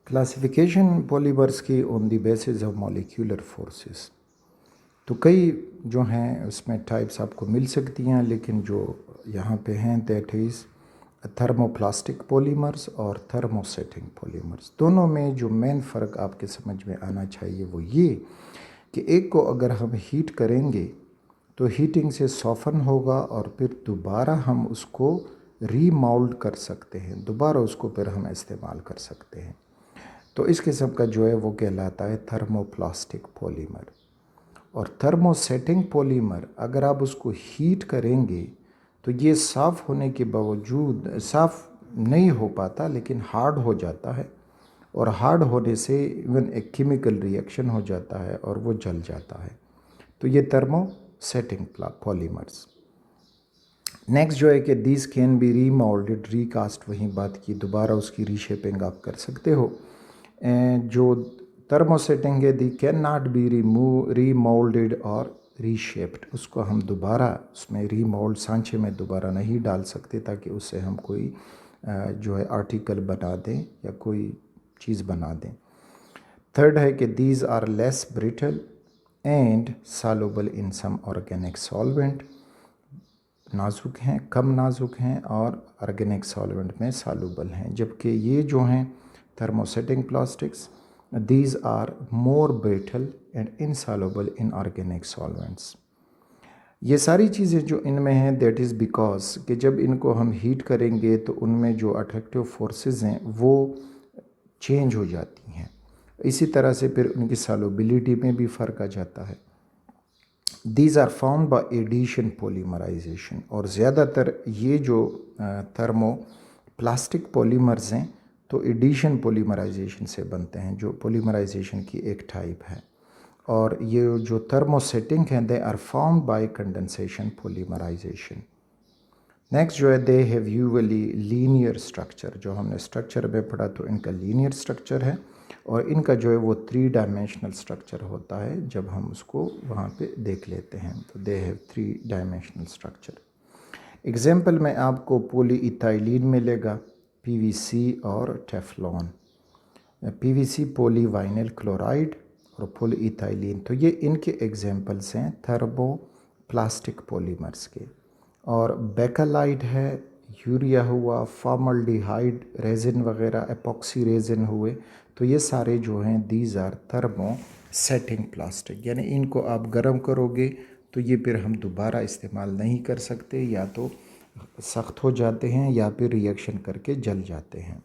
Classification polymers की on the basis of molecular forces. तो कई जो हैं उसमें टाइप्स आपको मिल सकती हैं, लेकिन जो यहाँ पे हैं दैट इज़ थर्मोप्लास्टिक पॉलीमर्स और थर्मोसेटिंग पॉलीमर्स। दोनों में जो मेन फ़र्क आपके समझ में आना चाहिए वो ये कि एक को अगर हम हीट करेंगे तो हीटिंग से सॉफन होगा और फिर दोबारा हम उसको रीमाउल्ड कर सकते हैं, दोबारा उसको फिर हम इस्तेमाल कर सकते हैं। तो इस किस्म का जो है वो कहलाता है थर्मोप्लास्टिक पॉलीमर। और थर्मोसेटिंग पॉलीमर अगर आप उसको हीट करेंगे तो ये साफ़ होने के बावजूद साफ़ नहीं हो पाता, लेकिन हार्ड हो जाता है, और हार्ड होने से इवन एक केमिकल रिएक्शन हो जाता है और वो जल जाता है। तो ये थर्मोसेटिंग पॉलीमर्स। नेक्स्ट जो है कि this can be remoulded, recast, वही बात की, दोबारा उसकी रीशेपिंग आप कर सकते हो। जो थर्मोसेटिंग है दी कैन नॉट बी रीमोल्डेड और रीशेप्ड, उसको हम दोबारा उसमें रीमोल्ड सांचे में दोबारा नहीं डाल सकते ताकि उससे हम कोई जो है आर्टिकल बना दें या कोई चीज़ बना दें। थर्ड है कि these are less brittle and soluble in some organic solvent, नाजुक हैं, कम नाजुक हैं और ऑर्गेनिक सॉल्वेंट में सॉल्युबल हैं। जबकि ये जो हैं thermosetting plastics, these are more brittle and insoluble in organic solvents. ये सारी चीज़ें जो इनमें हैं दैट इज़ बिकॉज कि जब इनको हम हीट करेंगे तो उनमें जो अट्रैक्टिव फोर्सेस हैं वो चेंज हो जाती हैं। इसी तरह से फिर उनकी सॉल्युबिलिटी में भी फ़र्क आ जाता है। These are found by addition polymerisation, और ज़्यादातर ये जो थर्मो प्लास्टिक पॉलीमर्स हैं तो एडिशन पॉलीमराइजेशन से बनते हैं, जो पॉलीमराइजेशन की एक टाइप है। और ये जो थर्मोसेटिंग हैं they are found by condensation polymerisation. Next जो है they have usually linear structure, जो हमने स्ट्रक्चर में पढ़ा तो इनका लीनियर स्ट्रक्चर है, और इनका जो है वो 3 डायमेंशनल स्ट्रक्चर होता है। जब हम उसको वहाँ पे देख लेते हैं तो they have 3 dimensional structure. Example में आपको पॉलीइथाइलिन मिलेगा, पीवीसी और टेफ्लॉन। पीवीसी पॉलीवाइनिल क्लोराइड और पॉलीइथाइलिन, तो ये इनके एग्जाम्पल्स हैं थर्मोप्लास्टिक पॉलीमर्स के। और बेकालाइट है, यूरिया हुआ, फॉर्मल्डिहाइड रेजिन वगैरह, एपॉक्सी रेजिन हुए, तो ये सारे जो हैं दीज आर थर्मोसेटिंग प्लास्टिक। यानी इनको आप गर्म करोगे तो ये फिर हम दोबारा इस्तेमाल नहीं कर सकते, या तो सख्त हो जाते हैं या फिर रिएक्शन करके जल जाते हैं।